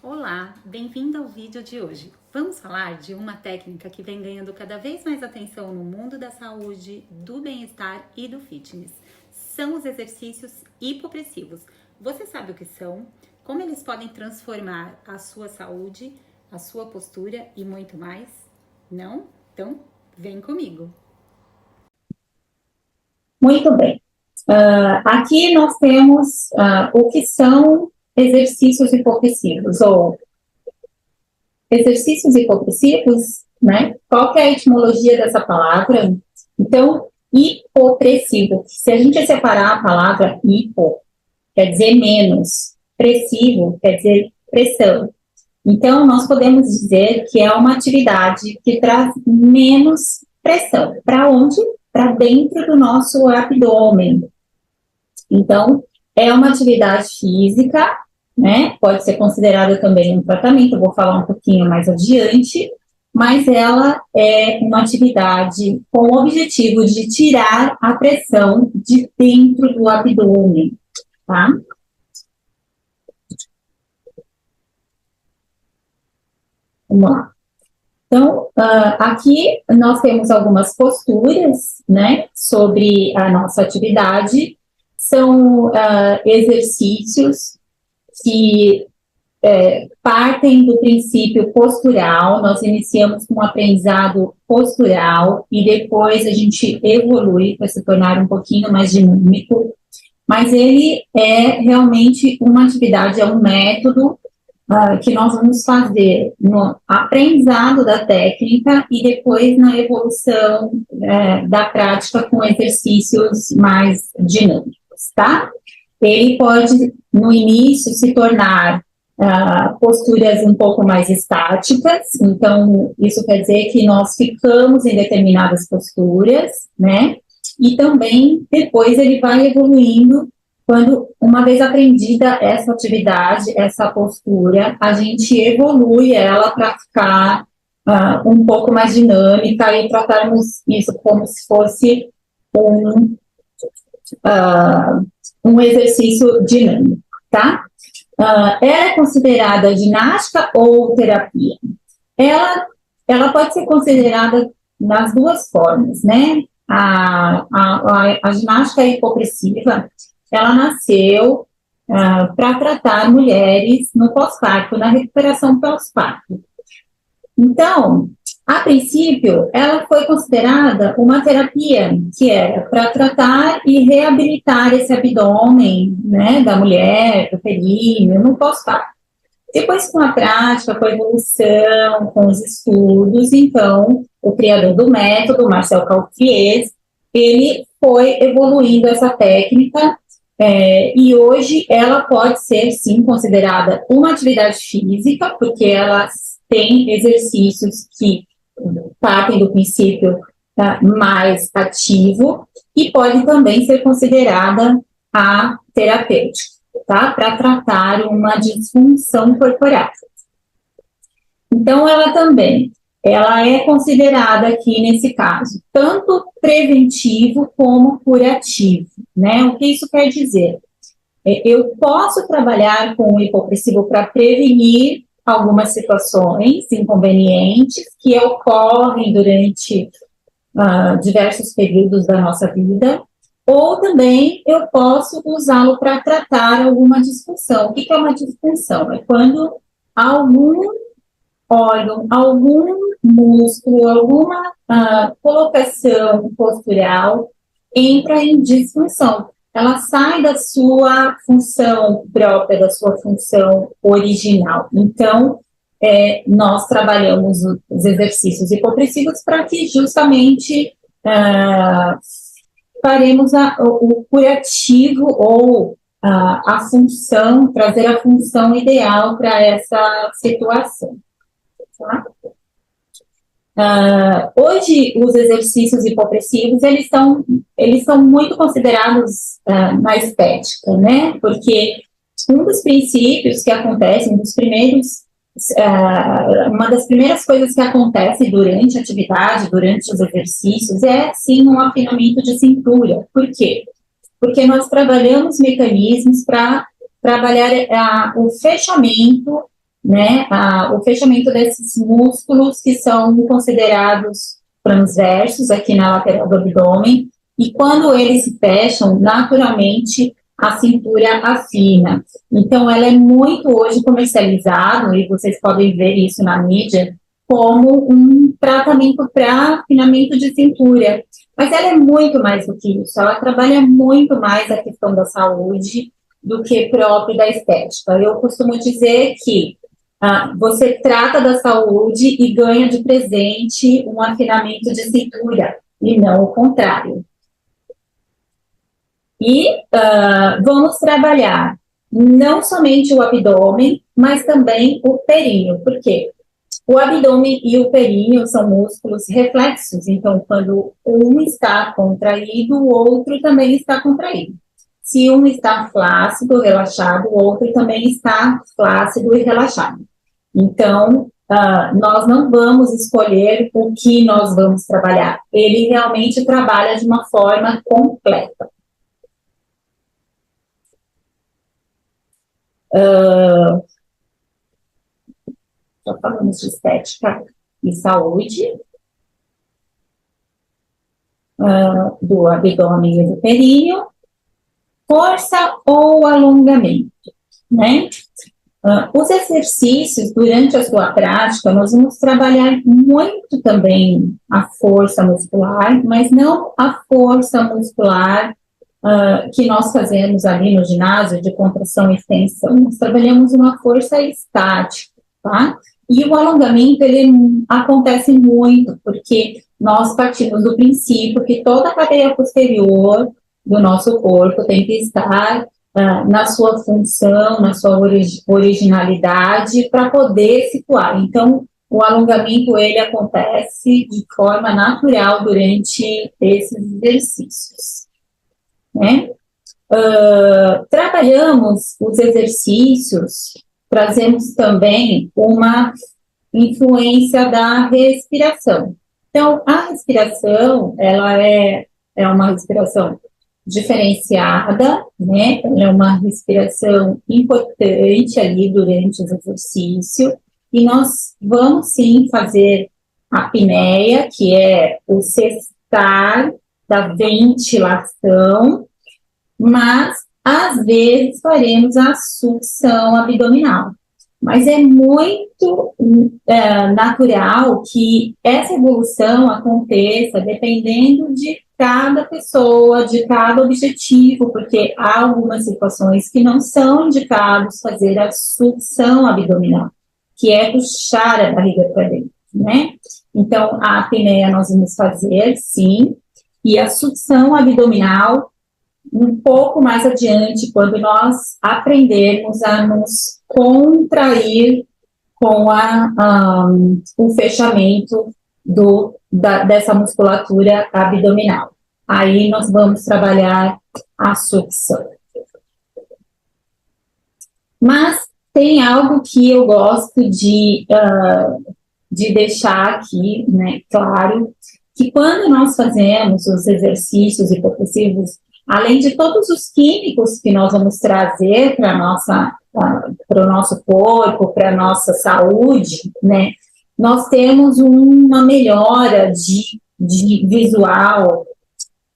Olá, bem-vindo ao vídeo de hoje. Vamos falar de uma técnica que vem ganhando cada vez mais atenção no mundo da saúde, do bem-estar e do fitness. São os exercícios hipopressivos. Você sabe o que são? Como eles podem transformar a sua saúde, a sua postura e muito mais? Não? Então, vem comigo! Muito bem. Aqui nós temos o que são exercícios hipopressivos, ou exercícios hipopressivos, né? Qual que é a etimologia dessa palavra? Então, hipopressivo, se a gente separar a palavra hipo, quer dizer menos, pressivo, quer dizer pressão. Então, nós podemos dizer que é uma atividade que traz menos pressão. Para onde? Para dentro do nosso abdômen. Então, é uma atividade física, né? Pode ser considerada também um tratamento, eu vou falar um pouquinho mais adiante, mas ela é uma atividade com o objetivo de tirar a pressão de dentro do abdômen, tá? Vamos lá. Então, aqui nós temos algumas posturas, né, sobre a nossa atividade. São exercícios que partem do princípio postural. Nós iniciamos com um aprendizado postural e depois a gente evolui para se tornar um pouquinho mais dinâmico. Mas ele é realmente uma atividade, é um método que nós vamos fazer no aprendizado da técnica e depois na evolução da prática com exercícios mais dinâmicos, tá? Ele pode, no início, se tornar posturas um pouco mais estáticas, então isso quer dizer que nós ficamos em determinadas posturas, né? E também depois ele vai evoluindo quando, uma vez aprendida essa atividade, essa postura, a gente evolui ela para ficar um pouco mais dinâmica e tratarmos isso como se fosse um exercício dinâmico, tá? Ela é considerada ginástica ou terapia? Ela pode ser considerada nas duas formas, né? A ginástica hipopressiva, ela nasceu para tratar mulheres no pós-parto, na recuperação pós-parto. Então, a princípio, ela foi considerada uma terapia que era para tratar e reabilitar esse abdômen, né, da mulher, do períneo, no pós-parto. Depois, com a prática, com a evolução, com os estudos, então, o criador do método, Marcel Caufies, ele foi evoluindo essa técnica e hoje ela pode ser, sim, considerada uma atividade física, porque ela tem exercícios que partem do princípio mais ativo e pode também ser considerada a terapêutica, tá? Para tratar uma disfunção corporal. Então, ela é considerada aqui, nesse caso, tanto preventivo como curativo, né? O que isso quer dizer? Eu posso trabalhar com o hipopressivo para prevenir algumas situações inconvenientes que ocorrem durante diversos períodos da nossa vida, ou também eu posso usá-lo para tratar alguma disfunção. O que é uma disfunção? É quando algum órgão, algum músculo, alguma colocação postural entra em disfunção. Ela sai da sua função própria, da sua função original. Então, nós trabalhamos os exercícios hipopressivos para que justamente faremos o curativo ou a função, trazer a função ideal para essa situação. Tá? Hoje, os exercícios hipopressivos, eles são muito considerados na estética, né? Porque um dos princípios que acontecem, uma das primeiras coisas que acontece durante a atividade, durante os exercícios, é, sim, um afinamento de cintura. Por quê? Porque nós trabalhamos mecanismos para trabalhar o fechamento né, o fechamento desses músculos que são considerados transversos aqui na lateral do abdômen, e quando eles se fecham, naturalmente a cintura afina. Então, ela é muito hoje comercializada, e vocês podem ver isso na mídia, como um tratamento para afinamento de cintura. Mas ela é muito mais do que isso, ela trabalha muito mais a questão da saúde do que próprio da estética. Eu costumo dizer que você trata da saúde e ganha de presente um afinamento de cintura, e não o contrário. E vamos trabalhar não somente o abdômen, mas também o períneo. Por quê? O abdômen e o períneo são músculos reflexos, então, quando um está contraído, o outro também está contraído. Se um está flácido, relaxado, o outro também está flácido e relaxado. Então, nós não vamos escolher o que nós vamos trabalhar. Ele realmente trabalha de uma forma completa. Já falamos de estética e saúde, do abdômen e do períneo, força ou alongamento, né? Os exercícios, durante a sua prática, nós vamos trabalhar muito também a força muscular, mas não a força muscular que nós fazemos ali no ginásio, de contração e extensão. Nós trabalhamos uma força estática, tá? E o alongamento, ele acontece muito, porque nós partimos do princípio que toda a cadeia posterior do nosso corpo tem que estar na sua função, na sua originalidade, para poder situar. Então, o alongamento, ele acontece de forma natural durante esses exercícios, né? Trabalhamos os exercícios, trazemos também uma influência da respiração. Então, a respiração, ela é uma respiração diferenciada, né? Ela é uma respiração importante ali durante o exercício, e nós vamos sim fazer a apneia, que é o cessar da ventilação, mas às vezes faremos a sucção abdominal. Mas é muito natural que essa evolução aconteça dependendo de cada pessoa, de cada objetivo, porque há algumas situações que não são indicados fazer a sucção abdominal, que é puxar a barriga para dentro, né? Então, a apneia nós vamos fazer, sim, e a sucção abdominal um pouco mais adiante, quando nós aprendermos a nos contrair com o fechamento dessa musculatura abdominal. Aí nós vamos trabalhar a sucção. Mas tem algo que eu gosto de deixar aqui, né, claro, que quando nós fazemos os exercícios hipopressivos, além de todos os químicos que nós vamos trazer para o nosso corpo, para a nossa saúde, né, nós temos uma melhora de visual,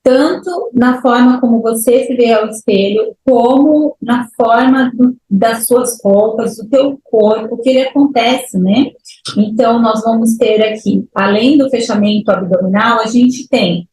tanto na forma como você se vê ao espelho, como na forma das suas roupas, do teu corpo, que ele acontece, né? Então, nós vamos ter aqui, além do fechamento abdominal, a gente tem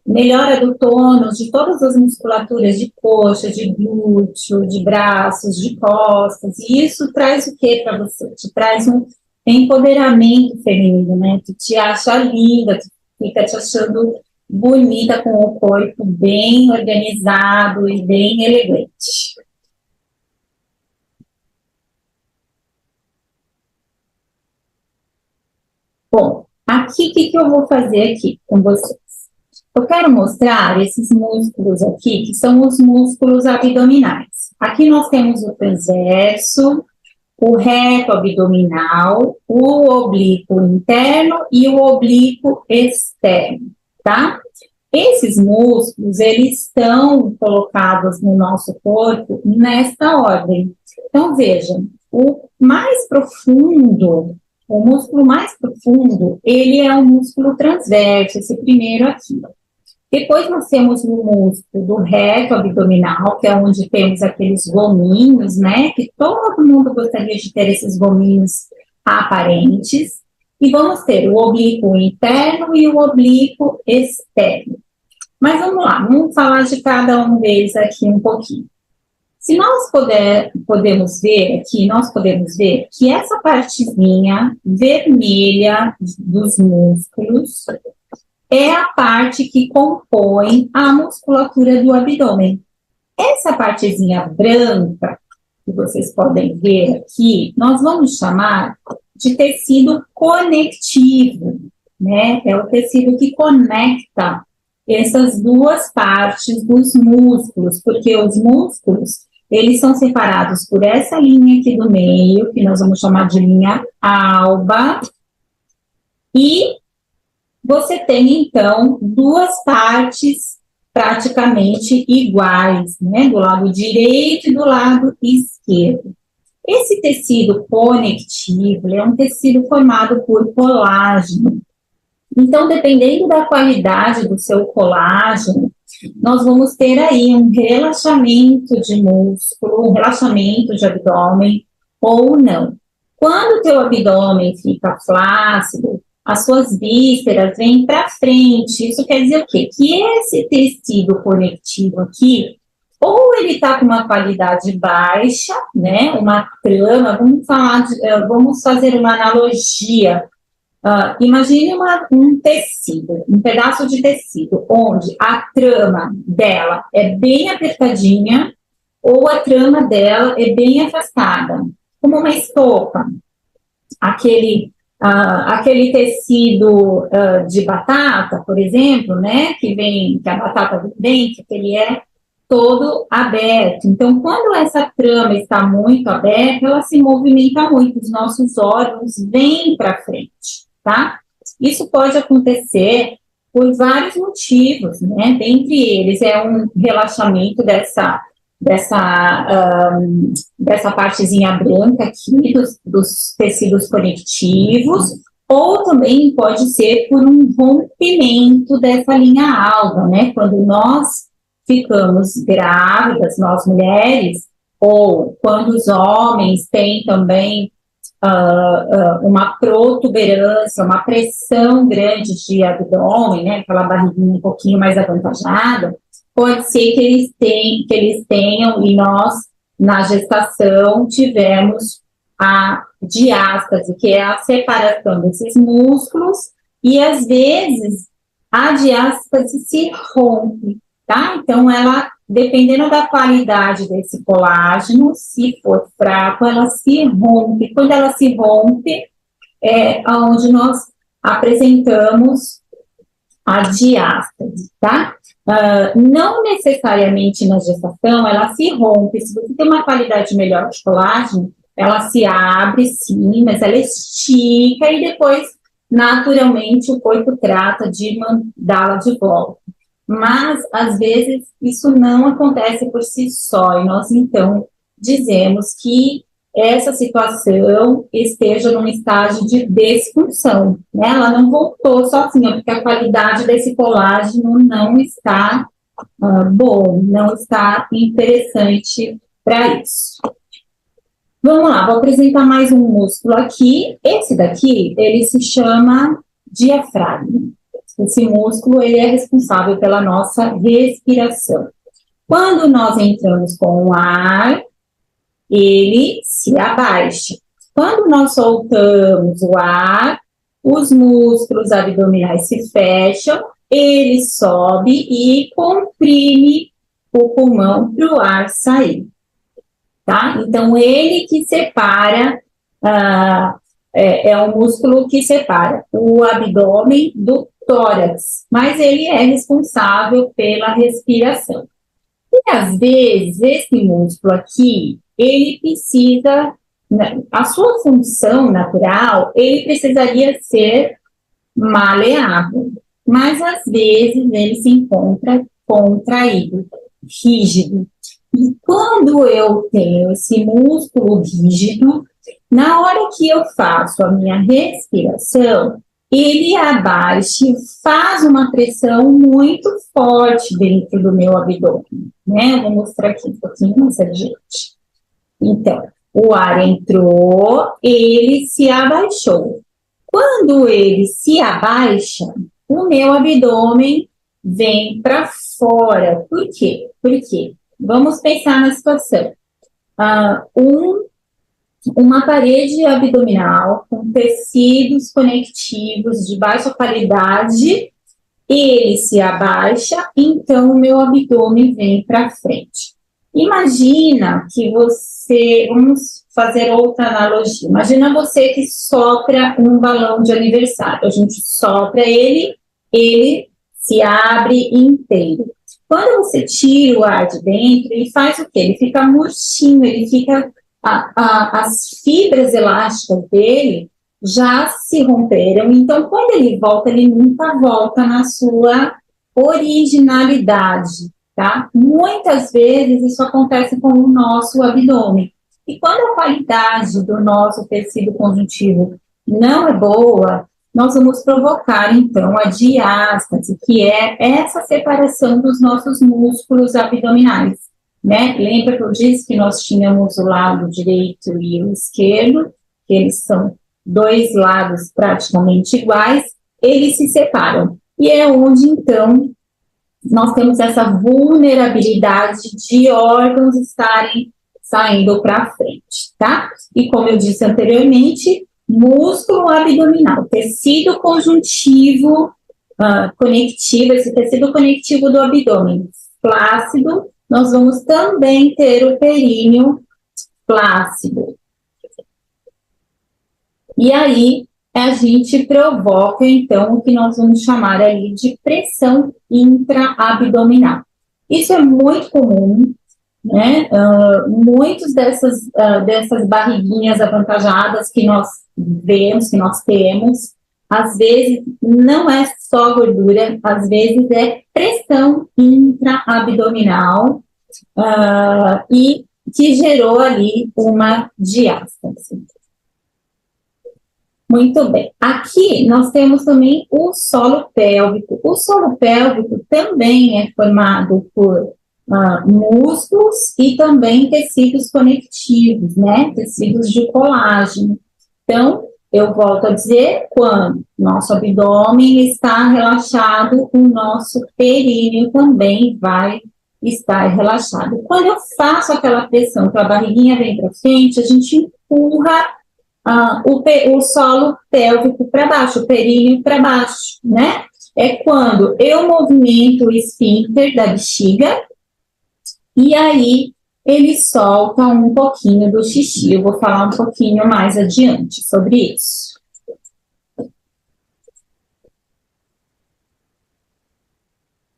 melhora do tônus de todas as musculaturas de coxa, de glúteo, de braços, de costas, e isso traz o que para você? Te traz um empoderamento feminino, né? Tu te acha linda, tu fica te achando bonita, com o corpo bem organizado e bem elegante. Bom, aqui, o que eu vou fazer aqui com vocês? Eu quero mostrar esses músculos aqui, que são os músculos abdominais. Aqui nós temos o transverso, o reto abdominal, o oblíquo interno e o oblíquo externo, tá? Esses músculos, eles estão colocados no nosso corpo nesta ordem. Então, vejam, O mais profundo, o músculo mais profundo, ele é o músculo transverso, esse primeiro aqui. Depois nós temos o músculo do reto abdominal, que é onde temos aqueles gominhos, né? Que todo mundo gostaria de ter esses gominhos aparentes. E vamos ter o oblíquo interno e o oblíquo externo. Mas vamos lá, vamos falar de cada um deles aqui um pouquinho. Se nós podemos ver aqui, nós podemos ver que essa partezinha vermelha dos músculos é a parte que compõe a musculatura do abdômen. Essa partezinha branca, que vocês podem ver aqui, nós vamos chamar de tecido conectivo, né? É o tecido que conecta essas duas partes dos músculos, porque os músculos, eles são separados por essa linha aqui do meio, que nós vamos chamar de linha alba, e você tem, então, duas partes praticamente iguais, né? Do lado direito e do lado esquerdo. Esse tecido conectivo é um tecido formado por colágeno. Então, dependendo da qualidade do seu colágeno, nós vamos ter aí um relaxamento de músculo, um relaxamento de abdômen ou não. Quando o teu abdômen fica flácido, as suas vísceras vêm para frente. Isso quer dizer o quê? Que esse tecido conectivo aqui, ou ele está com uma qualidade baixa, né? Uma trama, vamos fazer uma analogia. Imagine um tecido, um pedaço de tecido, onde a trama dela é bem apertadinha, ou a trama dela é bem afastada, como uma estopa. Aquele tecido de batata, por exemplo, né, que a batata vem dentro, que ele é todo aberto. Então, quando essa trama está muito aberta, ela se movimenta muito, os nossos órgãos vêm para frente, tá? Isso pode acontecer por vários motivos, né? Dentre eles é um relaxamento dessa partezinha branca aqui dos tecidos conectivos, ou também pode ser por um rompimento dessa linha alba, né? Quando nós ficamos grávidas, nós mulheres, ou quando os homens têm também uma protuberância, uma pressão grande de abdômen, né? Aquela barriguinha um pouquinho mais avantajada, pode ser que eles tenham, e nós, na gestação, tivemos a diástase, que é a separação desses músculos, e às vezes a diástase se rompe, tá? Então, ela, dependendo da qualidade desse colágeno, se for fraco, ela se rompe. Quando ela se rompe, é onde nós apresentamos a diástase, tá? Não necessariamente na gestação ela se rompe. Se você tem uma qualidade melhor de colágeno, ela se abre, sim, mas ela estica e depois, naturalmente, o corpo trata de mandá-la de volta. Mas, às vezes, isso não acontece por si só, e nós, então, dizemos que essa situação esteja num estágio de desfunção, né? Ela não voltou sozinha, porque a qualidade desse colágeno não está bom, não está interessante para isso. Vamos lá, vou apresentar mais um músculo aqui. Esse daqui, ele se chama diafragma. Esse músculo, ele é responsável pela nossa respiração. Quando nós entramos com o ar, ele se abaixa. Quando nós soltamos o ar, os músculos abdominais se fecham, ele sobe e comprime o pulmão para o ar sair. Tá? Então, ele que separa, é um músculo que separa o abdômen do tórax, mas ele é responsável pela respiração. E, às vezes, esse músculo aqui, ele precisa, a sua função natural, ele precisaria ser maleável, mas, às vezes, ele se encontra contraído, rígido. E quando eu tenho esse músculo rígido, na hora que eu faço a minha respiração, ele abaixa e faz uma pressão muito forte dentro do meu abdômen, né? Eu vou mostrar aqui um pouquinho mais adiante. Então, o ar entrou, ele se abaixou. Quando ele se abaixa, o meu abdômen vem para fora. Por quê? Porque vamos pensar na situação. Uma parede abdominal com tecidos conectivos de baixa qualidade, ele se abaixa, então o meu abdômen vem para frente. Imagina que vamos fazer outra analogia. Imagina você que sopra um balão de aniversário. A gente sopra ele se abre inteiro. Quando você tira o ar de dentro, ele faz o quê? Ele fica murchinho, ele fica... as fibras elásticas dele já se romperam, então quando ele volta, ele nunca volta na sua originalidade, tá? Muitas vezes isso acontece com o nosso abdômen. E quando a qualidade do nosso tecido conjuntivo não é boa, nós vamos provocar, então, a diástase, que é essa separação dos nossos músculos abdominais, né? Lembra que eu disse que nós tínhamos o lado direito e o esquerdo, que eles são dois lados praticamente iguais, eles se separam. E é onde, então, nós temos essa vulnerabilidade de órgãos estarem saindo para frente, tá? E como eu disse anteriormente, músculo abdominal, tecido conjuntivo conectivo, esse tecido conectivo do abdômen flácido, nós vamos também ter o períneo flácido. E aí, a gente provoca, então, o que nós vamos chamar ali de pressão intraabdominal. Isso é muito comum, né? Muitas dessas barriguinhas avantajadas que nós vemos, que nós temos, às vezes não é só gordura, às vezes é pressão intraabdominal e que gerou ali uma diástase. Muito bem. Aqui nós temos também o solo pélvico. O solo pélvico também é formado por músculos e também tecidos conectivos, né? Tecidos de colágeno. Então, eu volto a dizer, quando nosso abdômen está relaxado, o nosso períneo também vai estar relaxado. Quando eu faço aquela pressão que a barriguinha vem para frente, a gente empurra o solo pélvico para baixo, o períneo para baixo, né? É quando eu movimento o esfíncter da bexiga e aí ele solta um pouquinho do xixi. Eu vou falar um pouquinho mais adiante sobre isso.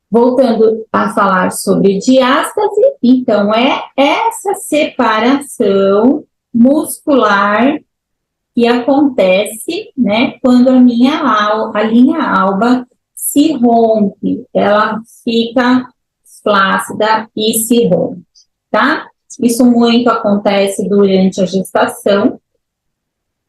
Voltando a falar sobre diástase, então é essa separação muscular que acontece, né, quando a linha alba se rompe, ela fica flácida e se rompe, tá? Isso muito acontece durante a gestação,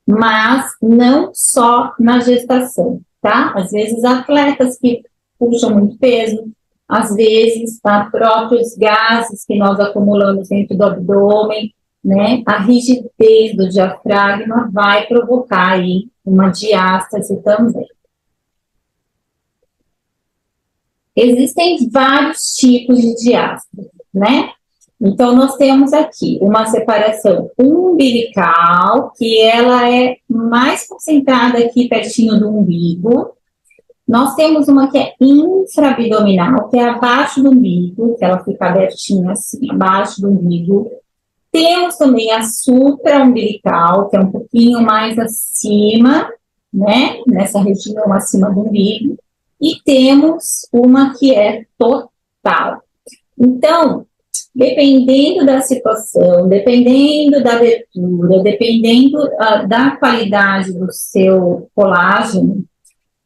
mas não só na gestação, tá? Às vezes atletas que puxam muito peso, às vezes próprios gases que nós acumulamos dentro do abdômen, né? A rigidez do diafragma vai provocar aí uma diástase também. Existem vários tipos de diástase, né? Então, nós temos aqui uma separação umbilical, que ela é mais concentrada aqui pertinho do umbigo. Nós temos uma que é infraabdominal, que é abaixo do umbigo, que ela fica abertinha assim, abaixo do umbigo. Temos também a supraumbilical, que é um pouquinho mais acima, né? Nessa região acima do umbigo. E temos uma que é total. Então, dependendo da situação, dependendo da abertura, dependendo da qualidade do seu colágeno,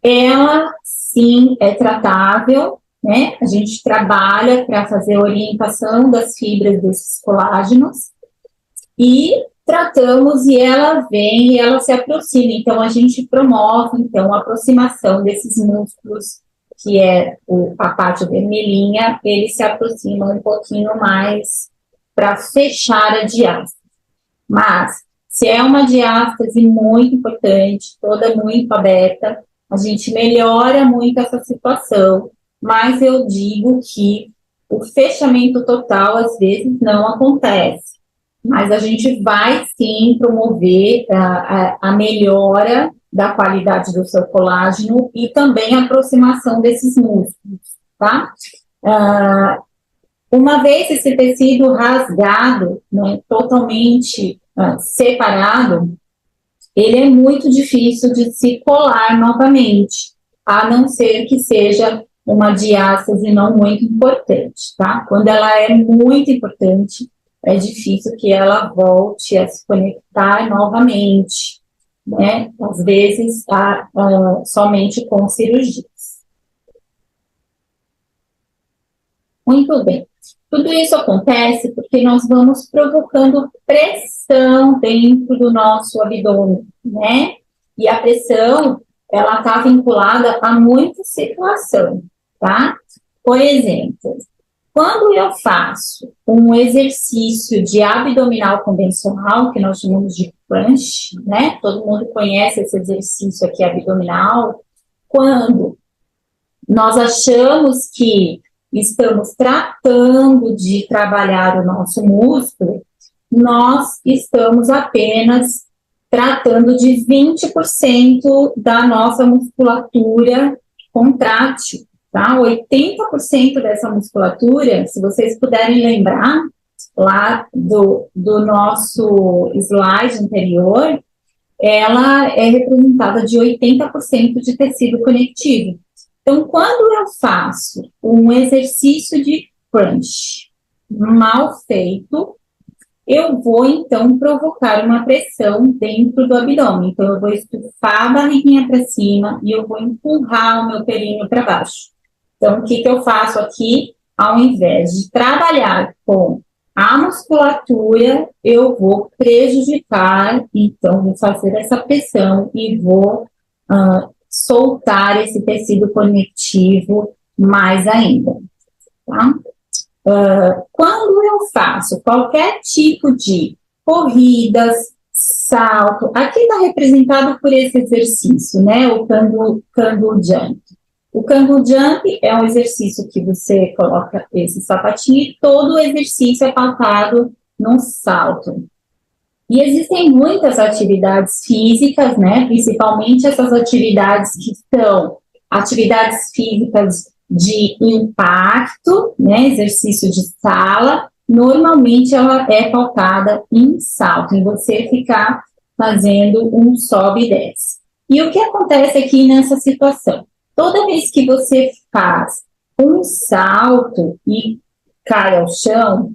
ela sim é tratável, né? A gente trabalha para fazer a orientação das fibras desses colágenos e tratamos, e ela vem e ela se aproxima. Então, a gente promove, então, a aproximação desses músculos, que é a parte vermelhinha, eles se aproximam um pouquinho mais para fechar a diástase. Mas, se é uma diástase muito importante, toda muito aberta, a gente melhora muito essa situação, mas eu digo que o fechamento total, às vezes, não acontece. Mas a gente vai, sim, promover a melhora da qualidade do seu colágeno e também a aproximação desses músculos, tá? Uma vez esse tecido rasgado, né, totalmente separado, ele é muito difícil de se colar novamente, a não ser que seja uma diástase não muito importante, tá? Quando ela é muito importante, é difícil que ela volte a se conectar novamente, né? Às vezes, somente com cirurgias. Muito bem. Tudo isso acontece porque nós vamos provocando pressão dentro do nosso abdômen, né? E a pressão, ela está vinculada a muita situação, tá? Por exemplo, quando eu faço um exercício de abdominal convencional, que nós chamamos de crunch, né? Todo mundo conhece esse exercício aqui abdominal. Quando nós achamos que estamos tratando de trabalhar o nosso músculo, nós estamos apenas tratando de 20% da nossa musculatura contrátil, tá? 80% dessa musculatura, se vocês puderem lembrar, lá do nosso slide anterior, ela é representada de 80% de tecido conectivo. Então, quando eu faço um exercício de crunch mal feito, eu vou, então, provocar uma pressão dentro do abdômen. Então, eu vou estufar a barriguinha para cima e eu vou empurrar o meu períneo para baixo. Então, o que eu faço aqui? Ao invés de trabalhar com a musculatura, eu vou prejudicar, então, vou fazer essa pressão e vou soltar esse tecido conectivo mais ainda, tá? Quando eu faço qualquer tipo de corridas, salto, aqui está representado por esse exercício, né? O Kangol Jump. O Kangol Jump é um exercício que você coloca esse sapatinho e todo o exercício é pautado num salto. E existem muitas atividades físicas, né? Principalmente essas atividades que são atividades físicas de impacto, né? Exercício de sala. Normalmente ela é pautada em salto, em você ficar fazendo um sobe e desce. E o que acontece aqui nessa situação? Toda vez que você faz um salto e cai ao chão,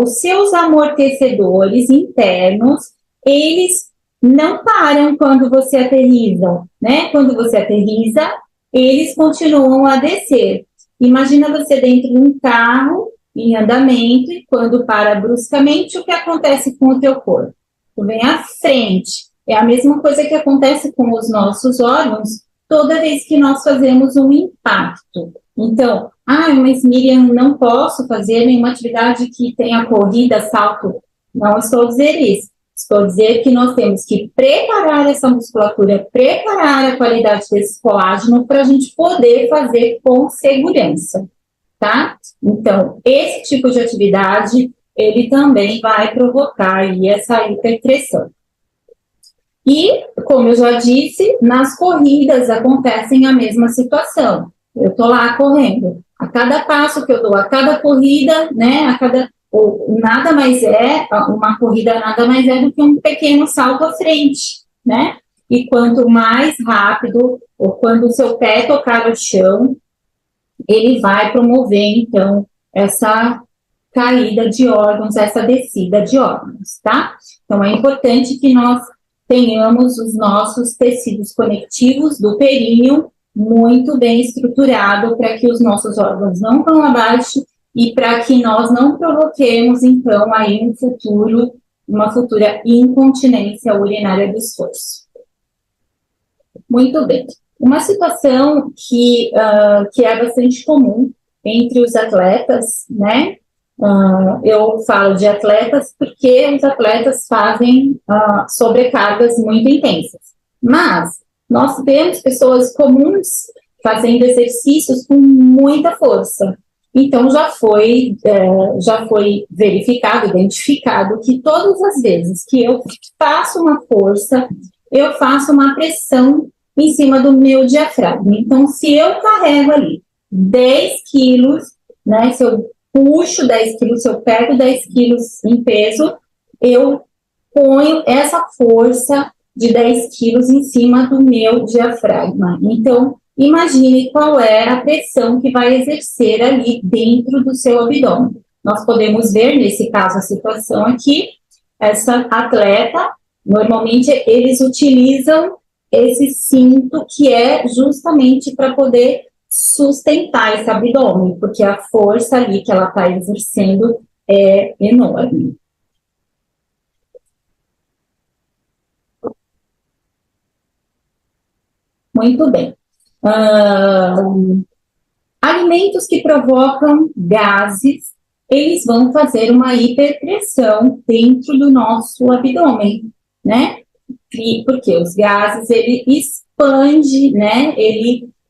os seus amortecedores internos, eles não param quando você aterriza, né? Quando você aterriza, eles continuam a descer. Imagina você dentro de um carro em andamento e quando para bruscamente, o que acontece com o teu corpo? Tu vem à frente. É a mesma coisa que acontece com os nossos órgãos toda vez que nós fazemos um impacto. Então, mas Miriam, não posso fazer nenhuma atividade que tenha corrida, salto. Não estou a dizer isso. Estou a dizer que nós temos que preparar essa musculatura, preparar a qualidade desse colágeno para a gente poder fazer com segurança, tá? Então, esse tipo de atividade, ele também vai provocar aí essa hiperpressão. E, como eu já disse, nas corridas acontecem a mesma situação. Eu estou lá correndo. A cada passo que eu dou, a cada corrida, né, nada mais é, uma corrida nada mais é do que um pequeno salto à frente, né? E quanto mais rápido, ou quando o seu pé tocar o chão, ele vai promover, então, essa caída de órgãos, essa descida de órgãos, tá? Então, é importante que nós tenhamos os nossos tecidos conectivos do períneo muito bem estruturado para que os nossos órgãos não vão abaixo e para que nós não provoquemos, então, aí uma futura incontinência urinária do esforço. Muito bem. Uma situação que é bastante comum entre os atletas, né? Eu falo de atletas porque os atletas fazem sobrecargas muito intensas. Mas nós temos pessoas comuns fazendo exercícios com muita força. Então, já foi verificado, identificado, que todas as vezes que eu faço uma força, eu faço uma pressão em cima do meu diafragma. Então, se eu carrego ali 10 quilos, né, se eu puxo 10 quilos, se eu pego 10 quilos em peso, eu ponho essa força de 10 quilos em cima do meu diafragma. Então, imagine qual é a pressão que vai exercer ali dentro do seu abdômen. Nós podemos ver, nesse caso, a situação aqui, essa atleta, normalmente eles utilizam esse cinto que é justamente para poder sustentar esse abdômen, porque a força ali que ela está exercendo é enorme. Muito bem. Alimentos que provocam gases, eles vão fazer uma hiperpressão dentro do nosso abdômen, né? Porque os gases, ele expande, né?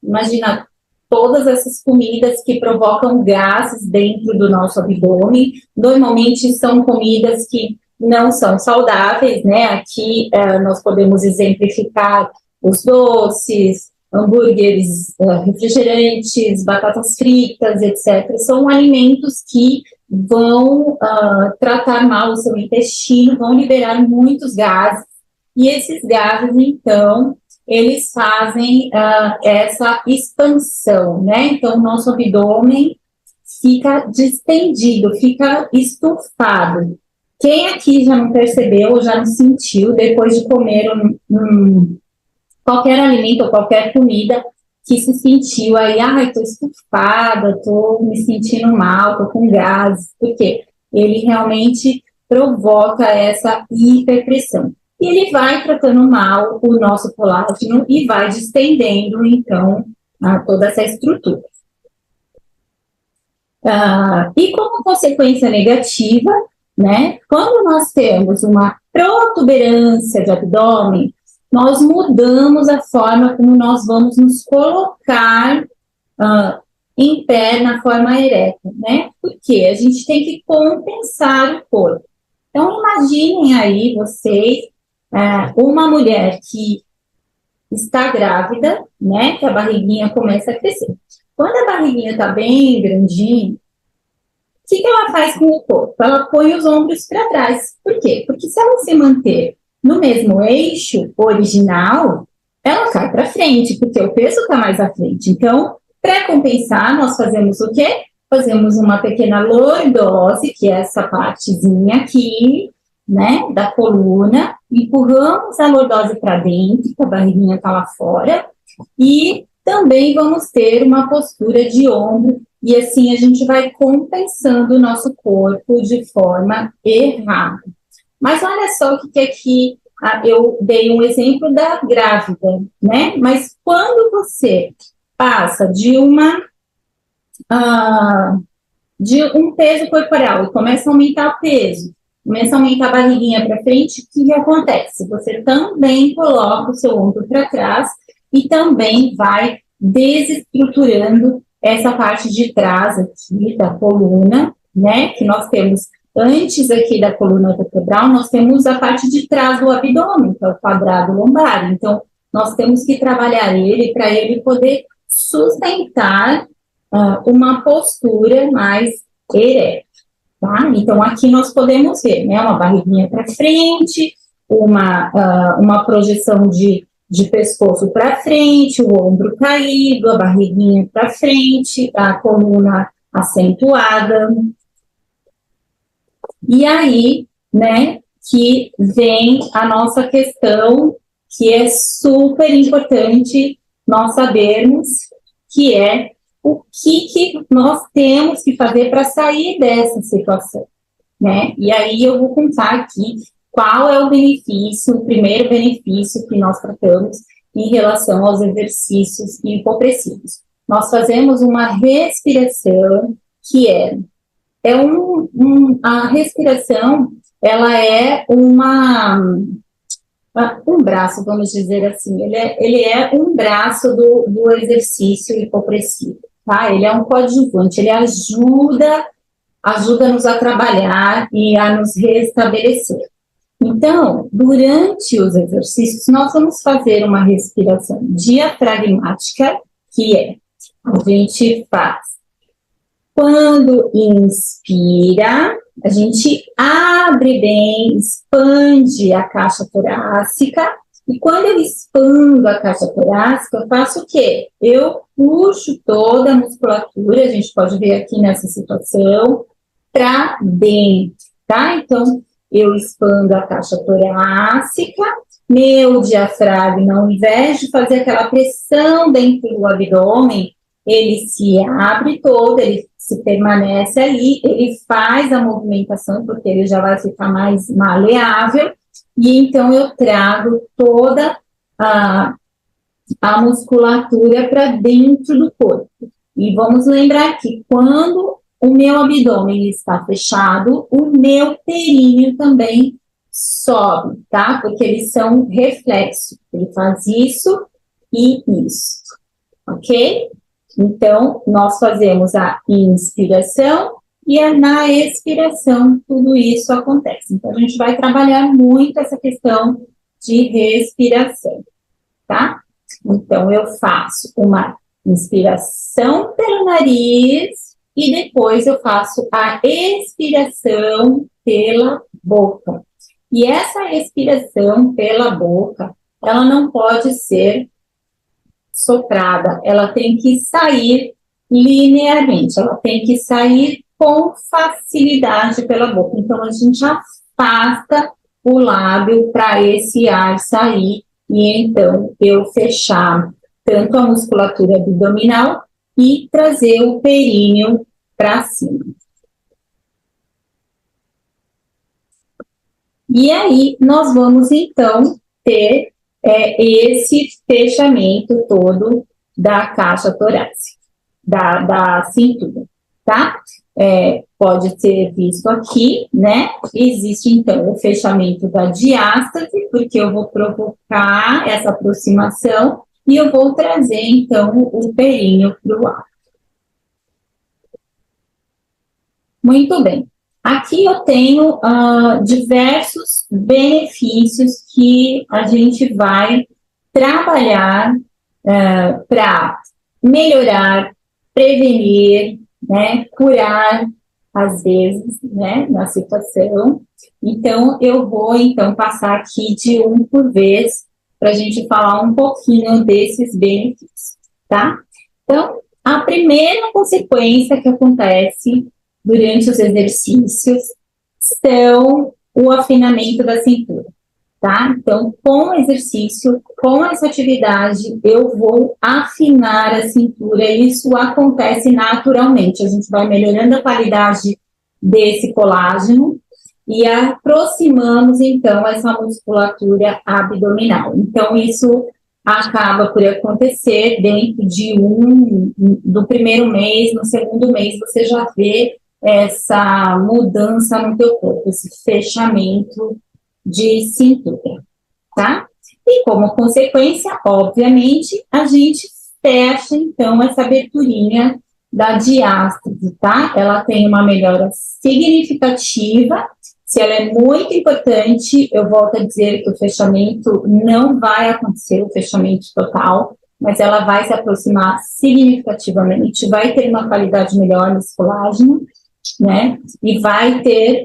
Imagina, todas essas comidas que provocam gases dentro do nosso abdômen, normalmente são comidas que não são saudáveis, né? Aqui nós podemos exemplificar os doces, hambúrgueres, refrigerantes, batatas fritas, etc. São alimentos que vão tratar mal o seu intestino, vão liberar muitos gases, e esses gases, então, eles fazem essa expansão, né? Então, o nosso abdômen fica distendido, fica estufado. Quem aqui já não percebeu, já não sentiu, depois de comer qualquer alimento ou qualquer comida, que se sentiu aí, estou estufada, estou me sentindo mal, estou com gás, porque ele realmente provoca essa hiperpressão. E ele vai tratando mal o nosso colágeno e vai distendendo, então, toda essa estrutura. E como consequência negativa, né, quando nós temos uma protuberância de abdômen, nós mudamos a forma como nós vamos nos colocar em pé na forma ereta, né? Porque a gente tem que compensar o corpo. Então, imaginem aí vocês uma mulher que está grávida, né? Que a barriguinha começa a crescer. Quando a barriguinha está bem grandinha, o que ela faz com o corpo? Ela põe os ombros para trás. Por quê? Porque se ela se manter no mesmo eixo original, ela cai para frente, porque o peso está mais à frente. Então, para compensar, nós fazemos o quê? Fazemos uma pequena lordose, que é essa partezinha aqui, né, da coluna, empurramos a lordose para dentro, que a barriguinha está lá fora, e também vamos ter uma postura de ombro, e assim a gente vai compensando o nosso corpo de forma errada. Mas olha só o que aqui eu dei um exemplo da grávida, né? Mas quando você passa de um peso corporal e começa a aumentar o peso, começa a aumentar a barriguinha para frente, o que acontece? Você também coloca o seu ombro para trás e também vai desestruturando essa parte de trás aqui da coluna, né? Que nós temos antes aqui da coluna vertebral, nós temos a parte de trás do abdômen, que é o quadrado lombar. Então, nós temos que trabalhar ele para ele poder sustentar uma postura mais ereta, tá? Então, aqui nós podemos ver, né, uma barriguinha para frente, uma projeção de pescoço para frente, o ombro caído, a barriguinha para frente, a coluna acentuada. E aí, né, que vem a nossa questão, que é super importante nós sabermos que é o que nós temos que fazer para sair dessa situação, né? E aí eu vou contar aqui qual é o benefício, o primeiro benefício que nós tratamos em relação aos exercícios hipopressivos. Nós fazemos uma respiração que a respiração, ela é um braço, vamos dizer assim, ele é um braço do exercício hipopressivo, tá? Ele é um coadjuvante, ele ajuda-nos a trabalhar e a nos restabelecer. Então, durante os exercícios, nós vamos fazer uma respiração diafragmática, que a gente faz quando inspira, a gente abre bem, expande a caixa torácica, e quando eu expando a caixa torácica, eu faço o quê? Eu puxo toda a musculatura, a gente pode ver aqui nessa situação, para dentro, tá? Então, eu expando a caixa torácica, meu diafragma, ao invés de fazer aquela pressão dentro do abdômen, ele se abre todo, ele se permanece ali, ele faz a movimentação, porque ele já vai ficar mais maleável, e então eu trago toda a musculatura para dentro do corpo. E vamos lembrar que quando o meu abdômen está fechado, o meu períneo também sobe, tá? Porque eles são reflexos. Ele faz isso e isso, ok? Então, nós fazemos a inspiração e na expiração tudo isso acontece. Então, a gente vai trabalhar muito essa questão de respiração, tá? Então, eu faço uma inspiração pelo nariz e depois eu faço a expiração pela boca. E essa expiração pela boca, ela não pode ser soprada, ela tem que sair linearmente, ela tem que sair com facilidade pela boca. Então, a gente afasta o lábio para esse ar sair e então eu fechar tanto a musculatura abdominal e trazer o períneo para cima. E aí, nós vamos então ter esse fechamento todo da caixa torácica, da cintura, tá? Pode ser visto aqui, né? Existe, então, o fechamento da diástase, porque eu vou provocar essa aproximação e eu vou trazer, então, o períneo para o ar. Muito bem. Aqui eu tenho diversos benefícios que a gente vai trabalhar para melhorar, prevenir, né, curar, às vezes, né, na situação. Então, eu vou, então, passar aqui de um por vez para a gente falar um pouquinho desses benefícios, tá? Então, a primeira consequência que acontece durante os exercícios são o afinamento da cintura, tá? Então, com o exercício, com essa atividade, eu vou afinar a cintura, e isso acontece naturalmente. A gente vai melhorando a qualidade desse colágeno e aproximamos, então, essa musculatura abdominal. Então, isso acaba por acontecer dentro do primeiro mês, no segundo mês, você já vê essa mudança no teu corpo, esse fechamento de cintura, tá? E como consequência, obviamente, a gente fecha, então, essa aberturinha da diástase, tá? Ela tem uma melhora significativa. Se ela é muito importante, eu volto a dizer que o fechamento não vai acontecer, o fechamento total, mas ela vai se aproximar significativamente, vai ter uma qualidade melhor nesse colágeno, né? E vai ter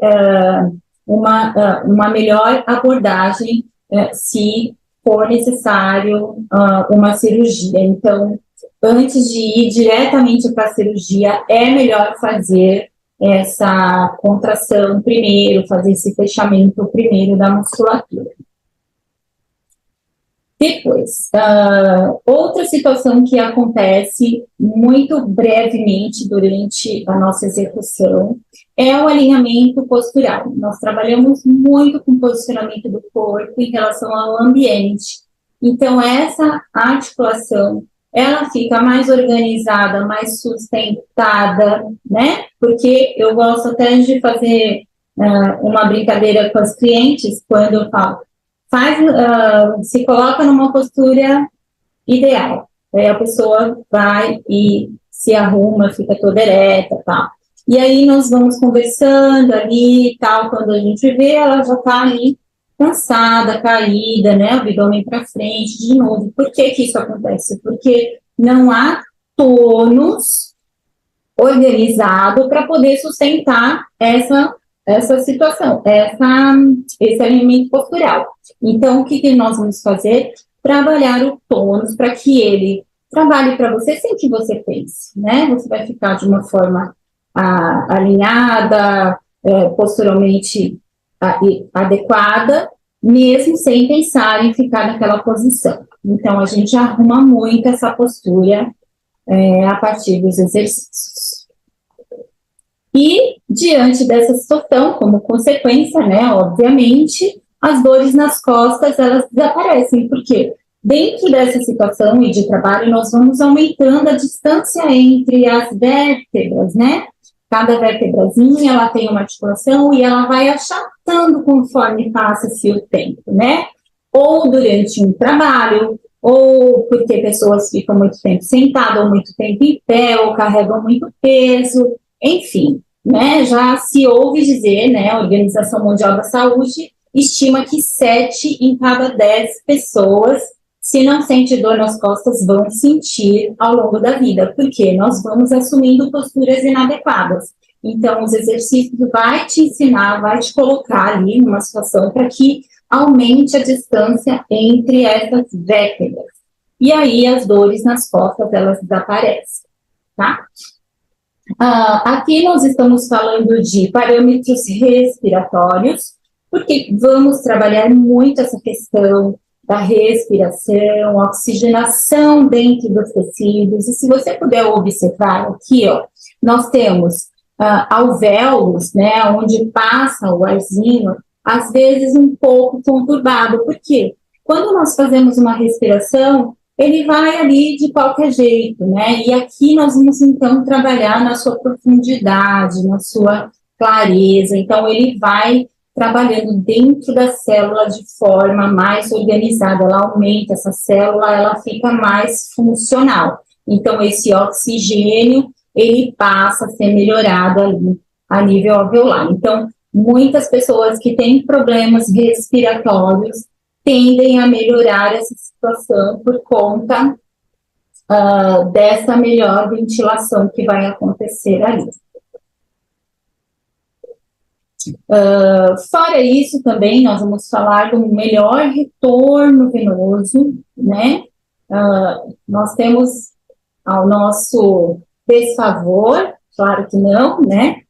uma melhor abordagem se for necessário uma cirurgia. Então, antes de ir diretamente para a cirurgia, é melhor fazer essa contração primeiro, fazer esse fechamento primeiro da musculatura. Depois, outra situação que acontece muito brevemente durante a nossa execução é o alinhamento postural. Nós trabalhamos muito com o posicionamento do corpo em relação ao ambiente. Então, essa articulação, ela fica mais organizada, mais sustentada, né? Porque eu gosto até de fazer uma brincadeira com as clientes, quando eu falo, se coloca numa postura ideal. Aí a pessoa vai e se arruma, fica toda ereta, tal. E aí nós vamos conversando ali e tal, quando a gente vê, ela já está ali cansada, caída, né, o abdômen para frente, de novo. Por que que isso acontece? Porque não há tônus organizado para poder sustentar essa situação, esse alinhamento postural. Então, o que nós vamos fazer? Trabalhar o tônus para que ele trabalhe para você sem que você pense, né? Você vai ficar de uma forma alinhada, posturalmente adequada, mesmo sem pensar em ficar naquela posição. Então, a gente arruma muito essa postura a partir dos exercícios. E, diante dessa situação, como consequência, né, obviamente, as dores nas costas, elas desaparecem, porque dentro dessa situação e de trabalho, nós vamos aumentando a distância entre as vértebras, né? Cada vértebrazinha, ela tem uma articulação e ela vai achatando conforme passa-se o tempo, né? Ou durante um trabalho, ou porque pessoas ficam muito tempo sentadas, ou muito tempo em pé, ou carregam muito peso, enfim, né? Já se ouve dizer, né, a Organização Mundial da Saúde estima que 7 em cada 10 pessoas, se não sente dor nas costas, vão sentir ao longo da vida, porque nós vamos assumindo posturas inadequadas. Então, os exercícios vai te ensinar, vai te colocar ali numa situação para que aumente a distância entre essas vértebras. E aí, as dores nas costas, elas desaparecem, tá? Aqui nós estamos falando de parâmetros respiratórios, porque vamos trabalhar muito essa questão da respiração, oxigenação dentro dos tecidos. E se você puder observar aqui, ó, nós temos alvéolos, né, onde passa o arzinho, às vezes um pouco conturbado. Por quê? Quando nós fazemos uma respiração, ele vai ali de qualquer jeito, né? E aqui nós vamos, então, trabalhar na sua profundidade, na sua clareza. Então, ele vai trabalhando dentro da célula de forma mais organizada. Ela aumenta essa célula, ela fica mais funcional. Então, esse oxigênio, ele passa a ser melhorado ali a nível alveolar. Então, muitas pessoas que têm problemas respiratórios tendem a melhorar essa situação por conta dessa melhor ventilação que vai acontecer ali. Fora isso, também nós vamos falar do melhor retorno venoso, né? Nós temos ao nosso desfavor, claro que não, né?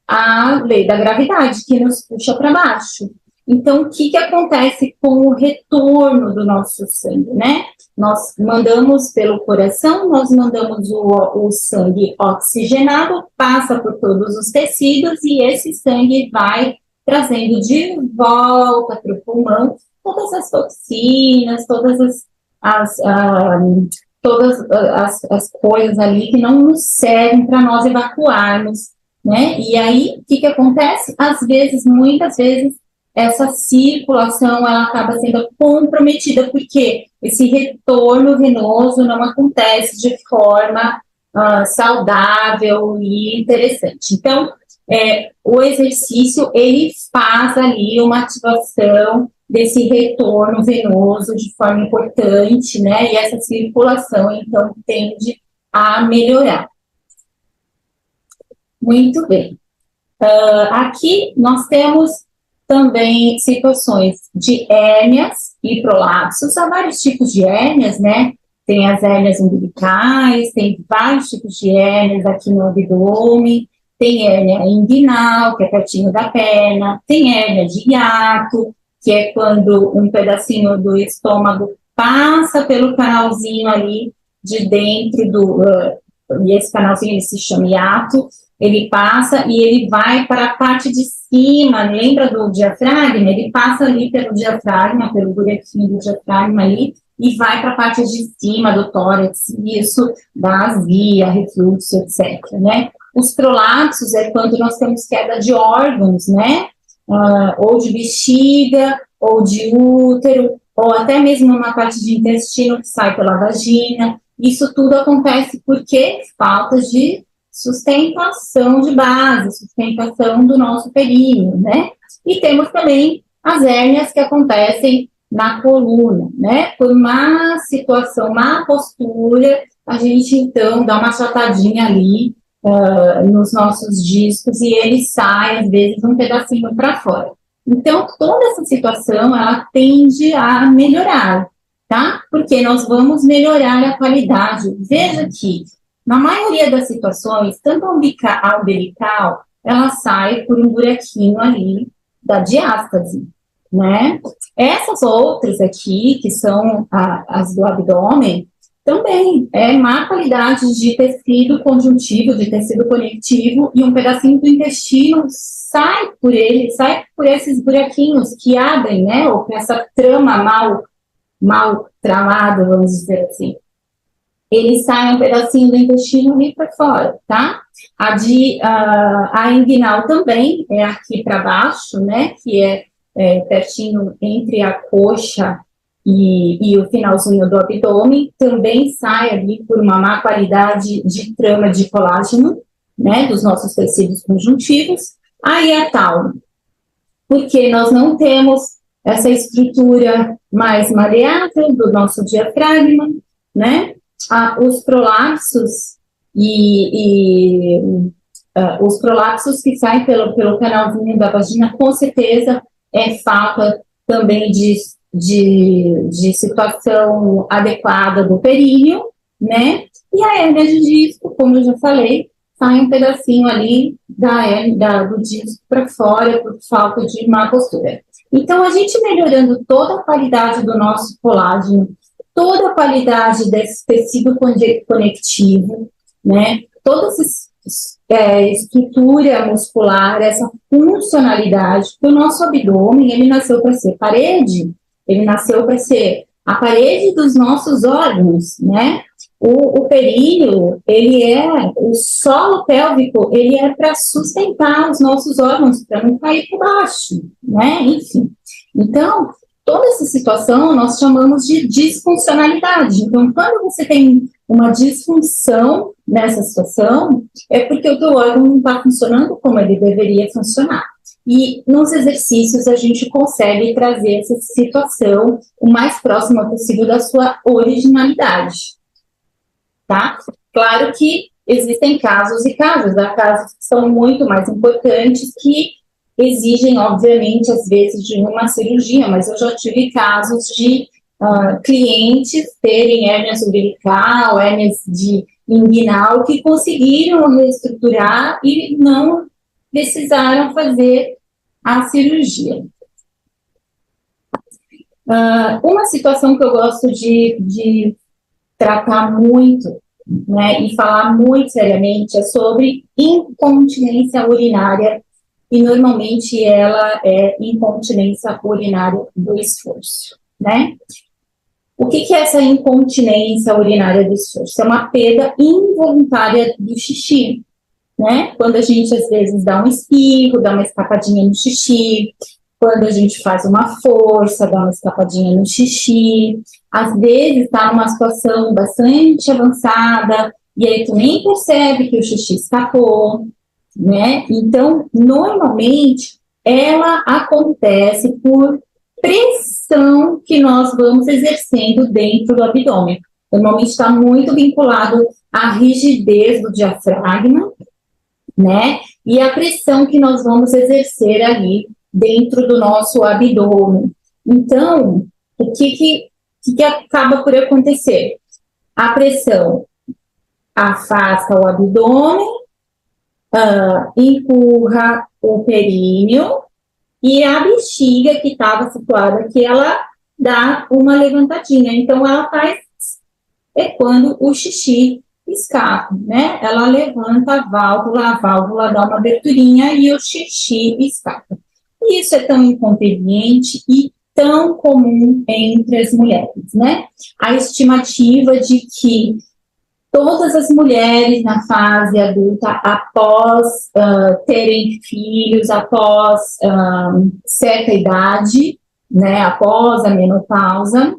A lei da gravidade, que nos puxa para baixo. Então, o que acontece com o retorno do nosso sangue, né? Nós mandamos pelo coração, nós mandamos o sangue oxigenado, passa por todos os tecidos e esse sangue vai trazendo de volta para o pulmão todas as toxinas, todas as coisas ali que não nos servem para nós evacuarmos, né? E aí, o que acontece? Às vezes, muitas vezes, essa circulação, ela acaba sendo comprometida, porque esse retorno venoso não acontece de forma saudável e interessante. Então, o exercício, ele faz ali uma ativação desse retorno venoso de forma importante, né? E essa circulação, então, tende a melhorar. Muito bem. Aqui nós temos também situações de hérnias e prolapsos. Há vários tipos de hérnias, né? Tem as hérnias umbilicais, tem vários tipos de hérnias aqui no abdômen, tem hérnia inguinal, que é pertinho da perna, tem hérnia de hiato, que é quando um pedacinho do estômago passa pelo canalzinho ali de dentro e esse canalzinho ele se chama hiato, ele passa e ele vai para a parte de cima, lembra do diafragma? Ele passa ali pelo diafragma, pelo buraquinho do diafragma ali, e vai para a parte de cima do tórax, e isso dá azia, refluxo, etc., né? Os prolapsos é quando nós temos queda de órgãos, né? Ou de bexiga, ou de útero, ou até mesmo uma parte de intestino que sai pela vagina. Isso tudo acontece porque falta de sustentação de base, sustentação do nosso períneo, né? E temos também as hérnias que acontecem na coluna, né? Por má situação, má postura, a gente então dá uma achatadinha ali nos nossos discos e ele sai, às vezes, um pedacinho para fora. Então, toda essa situação, ela tende a melhorar, tá? Porque nós vamos melhorar a qualidade. Veja que, na maioria das situações, tanto a umbilical, ela sai por um buraquinho ali da diástase, né? Essas outras aqui, que são as do abdômen, também é má qualidade de tecido conjuntivo, de tecido conectivo, e um pedacinho do intestino sai por esses buraquinhos que abrem, né? Ou com essa trama mal tramada, vamos dizer assim. Ele sai um pedacinho do intestino ali para fora, tá? A inguinal também é aqui para baixo, né? Que é pertinho entre a coxa e o finalzinho do abdômen, também sai ali por uma má qualidade de trama de colágeno, né? Dos nossos tecidos conjuntivos. A hiatal, porque nós não temos essa estrutura mais maleável do nosso diafragma, né? Os prolapsos os prolapsos que saem pelo canalzinho da vagina, com certeza é falta também de situação adequada do períneo, né? E a hérnia de disco, como eu já falei, sai um pedacinho ali do disco para fora por falta de má postura. Então, a gente melhorando toda a qualidade do nosso colágeno, toda a qualidade desse tecido conectivo, né? Toda essa estrutura muscular, essa funcionalidade, porque o nosso abdômen, ele nasceu para ser parede, ele nasceu para ser a parede dos nossos órgãos, né? O períneo, o solo pélvico, ele é para sustentar os nossos órgãos, para não cair por baixo, né? Enfim. Então, toda essa situação nós chamamos de disfuncionalidade. Então, quando você tem uma disfunção nessa situação, é porque o teu órgão não está funcionando como ele deveria funcionar. E nos exercícios a gente consegue trazer essa situação o mais próxima possível da sua originalidade, tá? Claro que existem casos e casos, há casos que são muito mais importantes que exigem, obviamente, às vezes, de uma cirurgia, mas eu já tive casos de clientes terem hérnias umbilical, hérnias de inguinal, que conseguiram reestruturar e não precisaram fazer a cirurgia. Uma situação que eu gosto de tratar muito, né, e falar muito seriamente é sobre incontinência urinária, e normalmente ela é incontinência urinária do esforço, né? O que é essa incontinência urinária do esforço? É uma perda involuntária do xixi, né? Quando a gente, às vezes, dá um espirro, dá uma escapadinha no xixi, quando a gente faz uma força, dá uma escapadinha no xixi, às vezes está numa situação bastante avançada, e aí tu nem percebe que o xixi escapou, né? Então, normalmente, ela acontece por pressão que nós vamos exercendo dentro do abdômen. Normalmente está muito vinculado à rigidez do diafragma, né? E a pressão que nós vamos exercer ali dentro do nosso abdômen. Então, o que acaba por acontecer? A pressão afasta o abdômen, empurra o períneo, e a bexiga que estava situada aqui, ela dá uma levantadinha. Então, ela faz quando o xixi escapa, né? Ela levanta a válvula dá uma aberturinha e o xixi escapa. E isso é tão inconveniente e tão comum entre as mulheres, né? A estimativa de que todas as mulheres na fase adulta, após terem filhos, após certa idade, né, após a menopausa,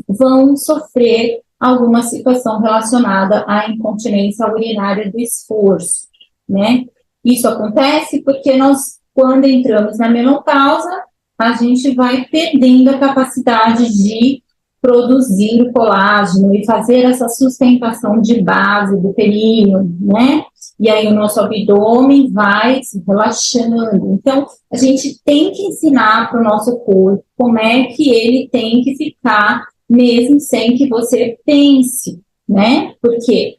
vão sofrer alguma situação relacionada à incontinência urinária do esforço, né? Isso acontece porque nós, quando entramos na menopausa, a gente vai perdendo a capacidade de produzir o colágeno e fazer essa sustentação de base do períneo, né? E aí o nosso abdômen vai se relaxando. Então, a gente tem que ensinar para o nosso corpo como é que ele tem que ficar, mesmo sem que você pense, né? Porque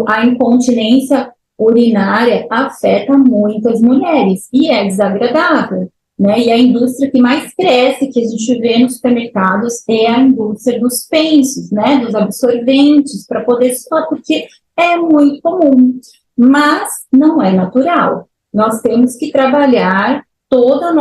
a incontinência urinária afeta muito as mulheres e é desagradável, né? E a indústria que mais cresce, que a gente vê nos supermercados, é a indústria dos pensos, né? Dos absorventes, para poder suar, porque é muito comum, mas não é natural. Nós temos que trabalhar toda a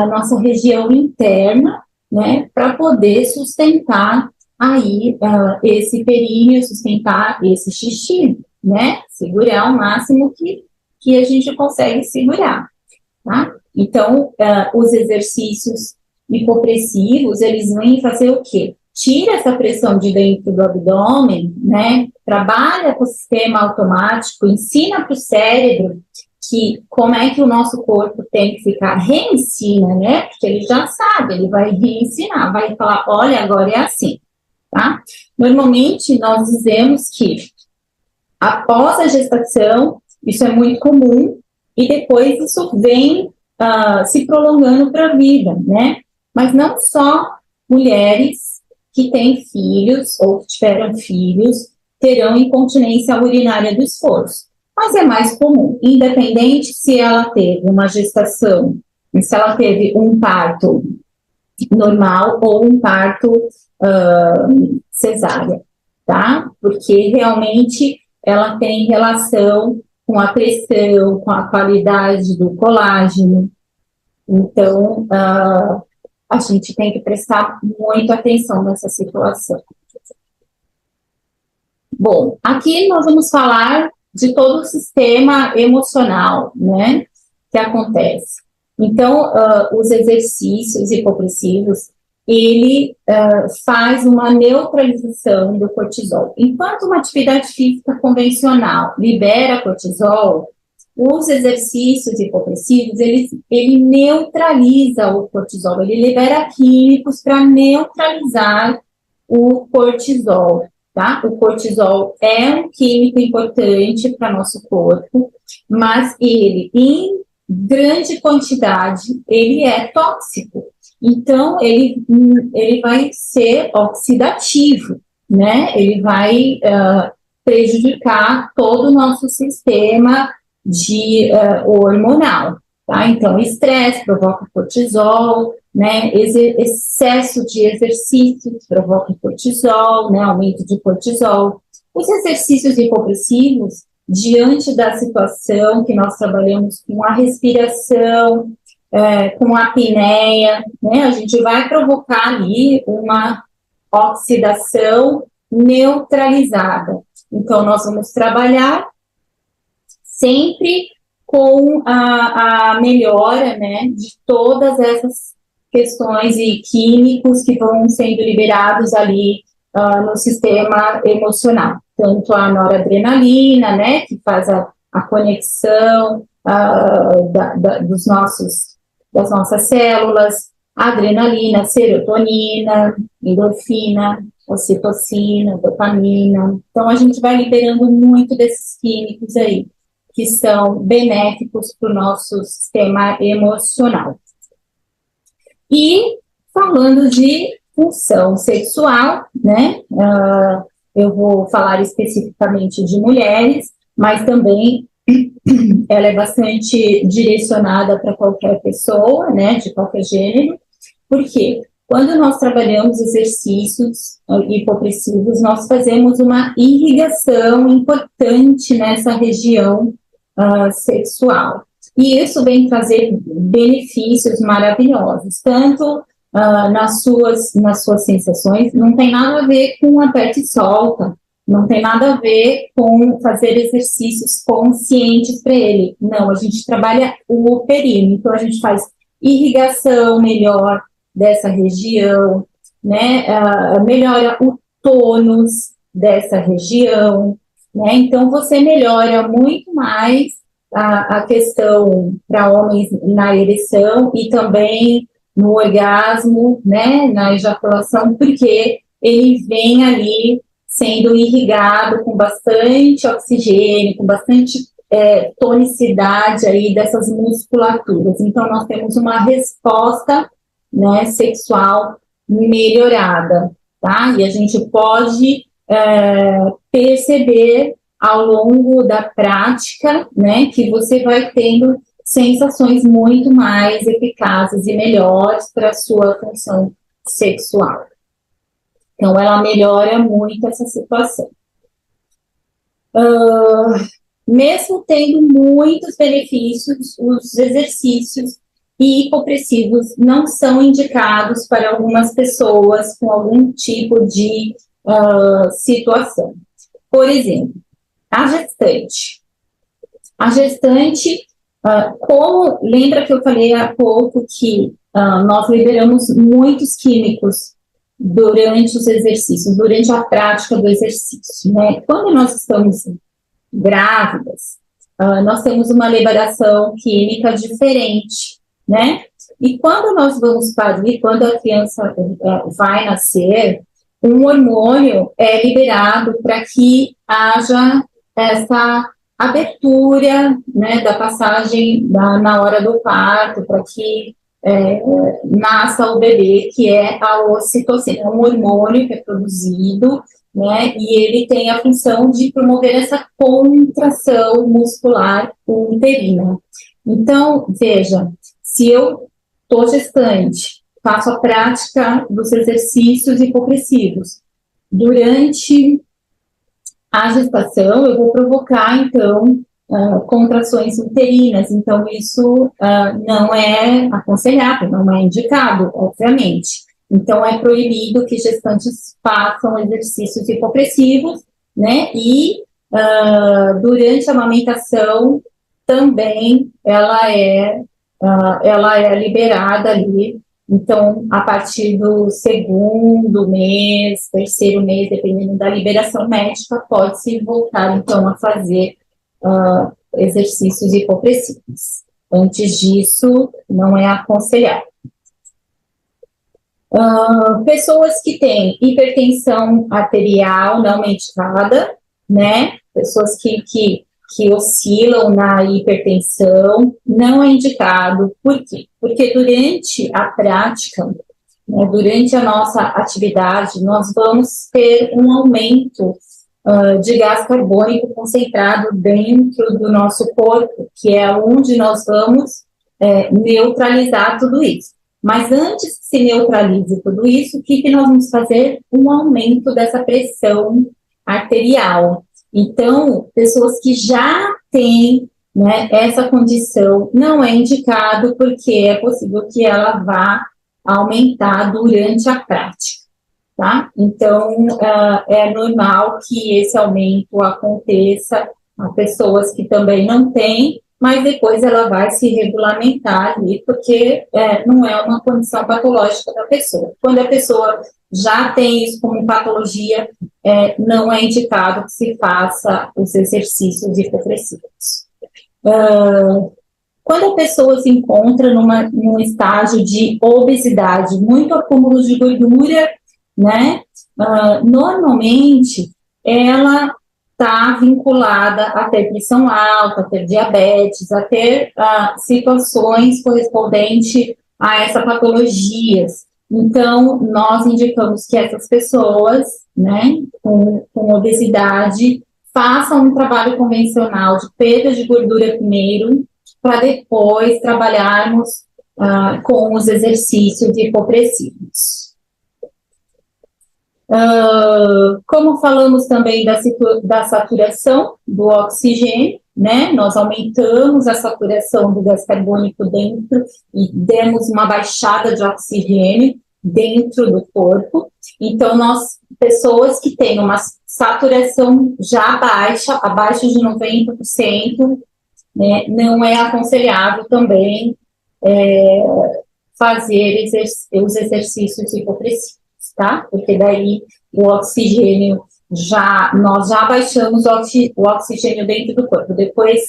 nossa região interna, né, para poder sustentar aí esse períneo, sustentar esse xixi, né, segurar o máximo que a gente consegue segurar, tá? Então, os exercícios hipopressivos, eles vêm fazer o quê? Tira essa pressão de dentro do abdômen, né, trabalha com o sistema automático, ensina para o cérebro que como é que o nosso corpo tem que ficar, reensina, né? Porque ele já sabe, ele vai reensinar, vai falar, olha, agora é assim, tá? Normalmente, nós dizemos que após a gestação, isso é muito comum, e depois isso vem se prolongando para a vida, né? Mas não só mulheres que têm filhos ou que tiveram filhos terão incontinência urinária do esforço. Mas é mais comum, independente se ela teve uma gestação, se ela teve um parto normal ou um parto cesárea, tá? Porque realmente ela tem relação com a pressão, com a qualidade do colágeno. Então, a gente tem que prestar muita atenção nessa situação. Bom, aqui nós vamos falar de todo o sistema emocional, né, que acontece. Então, os exercícios hipopressivos, ele faz uma neutralização do cortisol. Enquanto uma atividade física convencional libera cortisol, os exercícios hipopressivos, ele neutraliza o cortisol, ele libera químicos para neutralizar o cortisol. Tá? O cortisol é um químico importante para nosso corpo, mas ele, em grande quantidade, ele é tóxico. Então, ele vai ser oxidativo, né? Ele vai prejudicar todo o nosso sistema hormonal, tá? Então, estresse provoca cortisol, né, excesso de exercícios provoca cortisol, né, aumento de cortisol. Os exercícios hipopressivos, diante da situação que nós trabalhamos com a respiração, com a apneia, né, a gente vai provocar ali uma oxidação neutralizada. Então, nós vamos trabalhar sempre com a melhora, né, de todas essas questões e químicos que vão sendo liberados ali no sistema emocional. Tanto a noradrenalina, né, que faz a conexão das nossas células, a adrenalina, serotonina, endorfina, ocitocina, dopamina. Então, a gente vai liberando muito desses químicos aí, que são benéficos para o nosso sistema emocional. E falando de função sexual, né, eu vou falar especificamente de mulheres, mas também ela é bastante direcionada para qualquer pessoa, né, de qualquer gênero. Por quê? Quando nós trabalhamos exercícios hipopressivos, nós fazemos uma irrigação importante nessa região sexual. E isso vem trazer benefícios maravilhosos, tanto nas suas sensações, não tem nada a ver com aperta e solta, não tem nada a ver com fazer exercícios conscientes para ele. Não, a gente trabalha o períneo, então a gente faz irrigação melhor dessa região, né? Melhora o tônus dessa região, né? Então você melhora muito mais a questão para homens na ereção e também no orgasmo, né? Na ejaculação, porque ele vem ali sendo irrigado com bastante oxigênio, com bastante tonicidade aí dessas musculaturas. Então, nós temos uma resposta, né, sexual melhorada, tá? E a gente pode perceber ao longo da prática, né, que você vai tendo sensações muito mais eficazes e melhores para a sua função sexual. Então, ela melhora muito essa situação. Mesmo tendo muitos benefícios, os exercícios hipopressivos não são indicados para algumas pessoas com algum tipo de situação. Por exemplo, a gestante. A gestante, lembra que eu falei há pouco que nós liberamos muitos químicos durante os exercícios, durante a prática do exercício, né? Quando nós estamos grávidas, nós temos uma liberação química diferente, né? E quando nós vamos parir, quando a criança vai nascer, um hormônio é liberado para que haja essa abertura, né, da passagem na hora do parto, para que nasça o bebê, que é a ocitocina, é um hormônio que é produzido, né, e ele tem a função de promover essa contração muscular uterina. Então, veja, se eu estou gestante, faço a prática dos exercícios hipopressivos, durante a gestação eu vou provocar, então, contrações uterinas, então isso não é aconselhável, não é indicado, obviamente. Então, é proibido que gestantes façam exercícios hipopressivos, né, e durante a amamentação também ela é liberada ali. Então, a partir do segundo mês, terceiro mês, dependendo da liberação médica, pode-se voltar, então, a fazer exercícios hipopressivos. Antes disso, não é aconselhável. Pessoas que têm hipertensão arterial não medicada, né? Pessoas que oscilam na hipertensão, não é indicado. Por quê? Porque durante a prática, né, durante a nossa atividade, nós vamos ter um aumento de gás carbônico concentrado dentro do nosso corpo, que é onde nós vamos neutralizar tudo isso. Mas antes que se neutralize tudo isso, o que nós vamos fazer? Um aumento dessa pressão arterial. Então, pessoas que já têm, né, essa condição, não é indicado, porque é possível que ela vá aumentar durante a prática, tá? Então, é normal que esse aumento aconteça a pessoas que também não têm, mas depois ela vai se regulamentar ali, porque não é uma condição patológica da pessoa. Quando a pessoa já tem isso como patologia, não é indicado que se faça os exercícios hipopressivos. Quando a pessoa se encontra num estágio de obesidade, muito acúmulo de gordura, né, normalmente ela está vinculada a ter pressão alta, a ter diabetes, a ter situações correspondentes a essas patologias. Então, nós indicamos que essas pessoas, né, com obesidade, faça um trabalho convencional de perda de gordura primeiro, para depois trabalharmos com os exercícios hipopressivos. Como falamos também da saturação do oxigênio, né? Nós aumentamos a saturação do gás carbônico dentro e demos uma baixada de oxigênio dentro do corpo. Então, pessoas que têm uma saturação já baixa, abaixo de 90%, né, não é aconselhável também fazer os exercícios hipopressivos, tá? Porque daí o oxigênio, nós já baixamos o oxigênio dentro do corpo. Depois,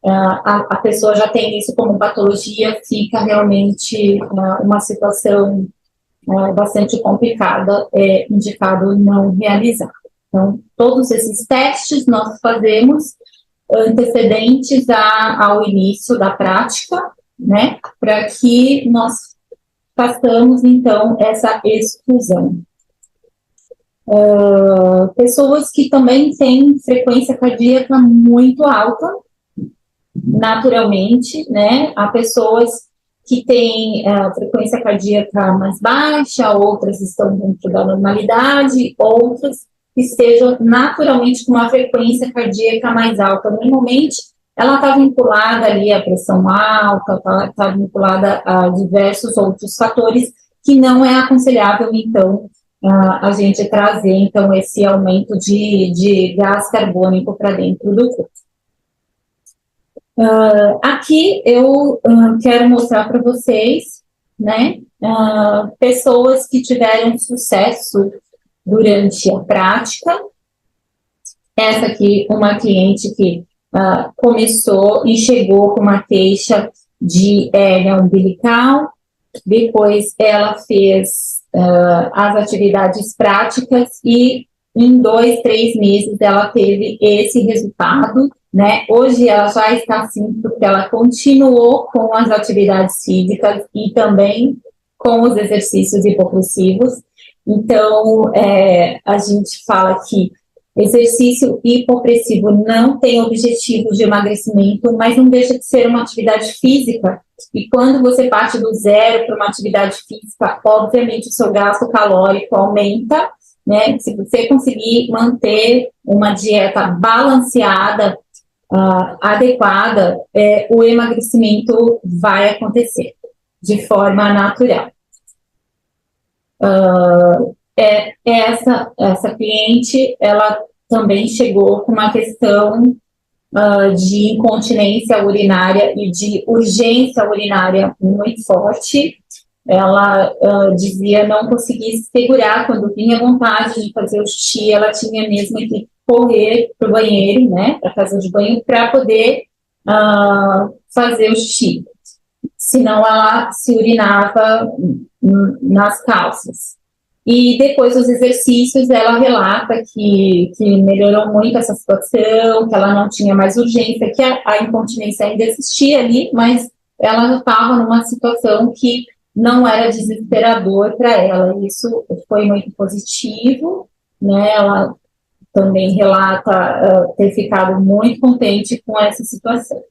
a pessoa já tem isso como patologia, fica realmente uma situação bastante complicada, indicado não realizar. Então, todos esses testes nós fazemos antecedentes ao início da prática, né, para que nós façamos, então, essa exclusão. Pessoas que também têm frequência cardíaca muito alta, naturalmente, né, há pessoas que têm frequência cardíaca mais baixa, outras estão dentro da normalidade, outras que estejam naturalmente com uma frequência cardíaca mais alta. Normalmente, ela está vinculada ali à pressão alta, está vinculada a diversos outros fatores que não é aconselhável, então, a gente trazer, então, esse aumento de gás carbônico para dentro do corpo. Aqui eu quero mostrar para vocês, né, pessoas que tiveram sucesso durante a prática. Essa aqui, uma cliente que começou e chegou com uma queixa de hérnia umbilical, depois ela fez as atividades práticas e em 2, 3 meses ela teve esse resultado, né? Hoje ela já está assim, porque ela continuou com as atividades físicas e também com os exercícios hipopressivos. Então, a gente fala que exercício hipopressivo não tem objetivo de emagrecimento, mas não deixa de ser uma atividade física. E quando você parte do zero para uma atividade física, obviamente o seu gasto calórico aumenta, né? Se você conseguir manter uma dieta balanceada, adequada, o emagrecimento vai acontecer de forma natural. Essa cliente, ela também chegou com uma questão de incontinência urinária e de urgência urinária muito forte. Ela dizia não conseguir se segurar quando vinha vontade de fazer o xixi, ela tinha mesmo que correr para o banheiro, né, para a casa de banho, para poder fazer o xixi. Senão ela se urinava nas calças. E depois dos exercícios, ela relata que melhorou muito essa situação, que ela não tinha mais urgência, que a incontinência ainda existia ali, mas ela estava numa situação que não era desesperador para ela. Isso foi muito positivo, né? Ela também relata ter ficado muito contente com essa situação.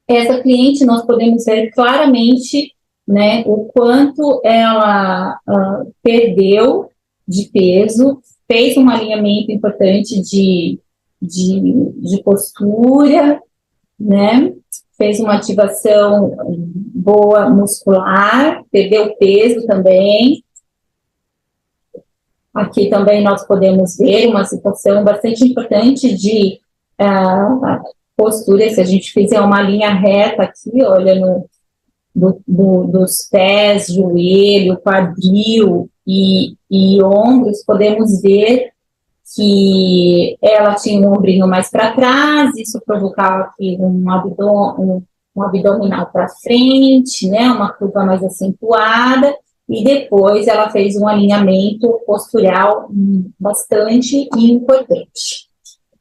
Essa cliente, nós podemos ver claramente, né, o quanto ela perdeu de peso, fez um alinhamento importante de postura, né, fez uma ativação boa muscular, perdeu peso também. Aqui também nós podemos ver uma situação bastante importante de postura. Se a gente fizer uma linha reta aqui, olha, dos pés, joelho, quadril e ombros, podemos ver que ela tinha um ombrinho mais para trás, isso provocava aqui um abdominal para frente, né, uma curva mais acentuada, e depois ela fez um alinhamento postural bastante importante.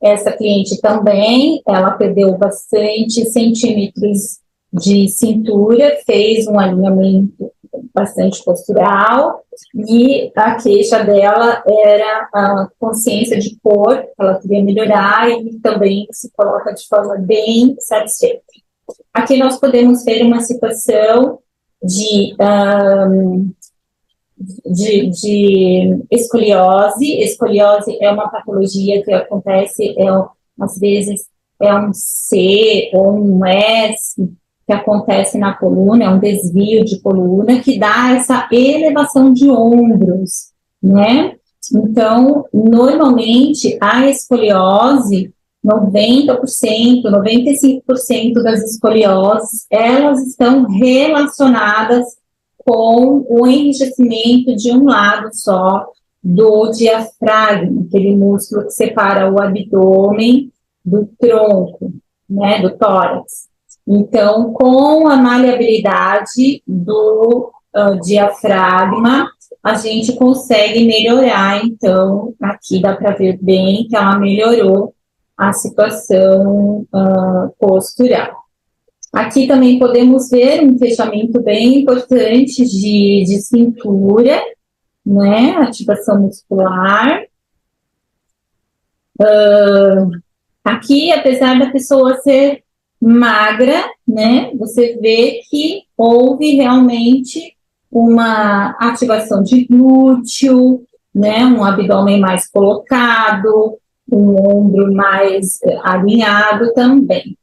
Essa cliente também, ela perdeu bastante centímetros de cintura, fez um alinhamento bastante postural, e a queixa dela era a consciência de cor, ela queria melhorar e também se coloca de forma bem satisfeita. Aqui nós podemos ver uma situação de escoliose. Escoliose é uma patologia que acontece, às vezes, é um C ou um S que acontece na coluna, é um desvio de coluna que dá essa elevação de ombros, né? Então, normalmente, a escoliose, 90%, 95% das escolioses, elas estão relacionadas com o enrijecimento de um lado só do diafragma, aquele músculo que separa o abdômen do tronco, né, do tórax. Então, com a maleabilidade do diafragma, a gente consegue melhorar. Então, aqui dá para ver bem que ela melhorou a situação postural. Aqui também podemos ver um fechamento bem importante de cintura, né? Ativação muscular. Aqui, apesar da pessoa ser magra, né? Você vê que houve realmente uma ativação de glúteo, né? Um abdômen mais colocado, um ombro mais alinhado também.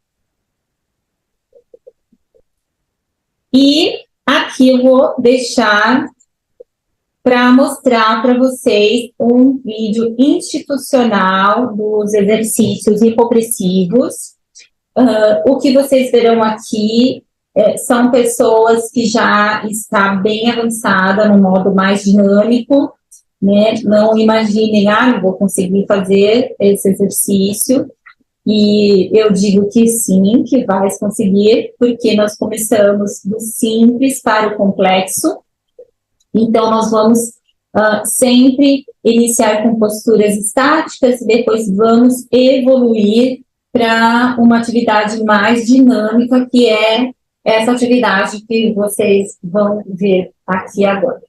E aqui eu vou deixar para mostrar para vocês um vídeo institucional dos exercícios hipopressivos. O que vocês verão aqui são pessoas que já estão bem avançada no modo mais dinâmico, né? Não imaginem, não vou conseguir fazer esse exercício. E eu digo que sim, que vai conseguir, porque nós começamos do simples para o complexo. Então, nós vamos sempre iniciar com posturas estáticas e depois vamos evoluir para uma atividade mais dinâmica, que é essa atividade que vocês vão ver aqui agora.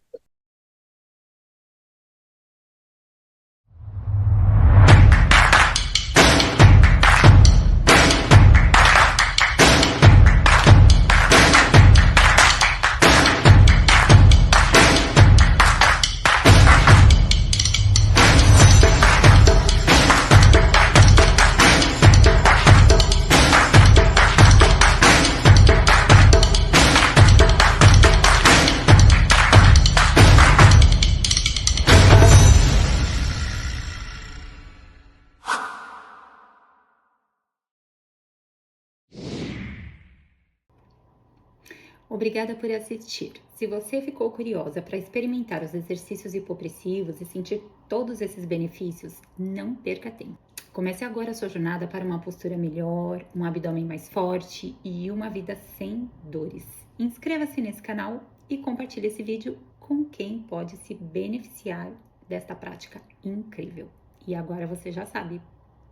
Obrigada por assistir. Se você ficou curiosa para experimentar os exercícios hipopressivos e sentir todos esses benefícios, não perca tempo. Comece agora a sua jornada para uma postura melhor, um abdômen mais forte e uma vida sem dores. Inscreva-se nesse canal e compartilhe esse vídeo com quem pode se beneficiar desta prática incrível. E agora você já sabe,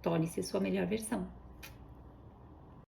torne-se sua melhor versão.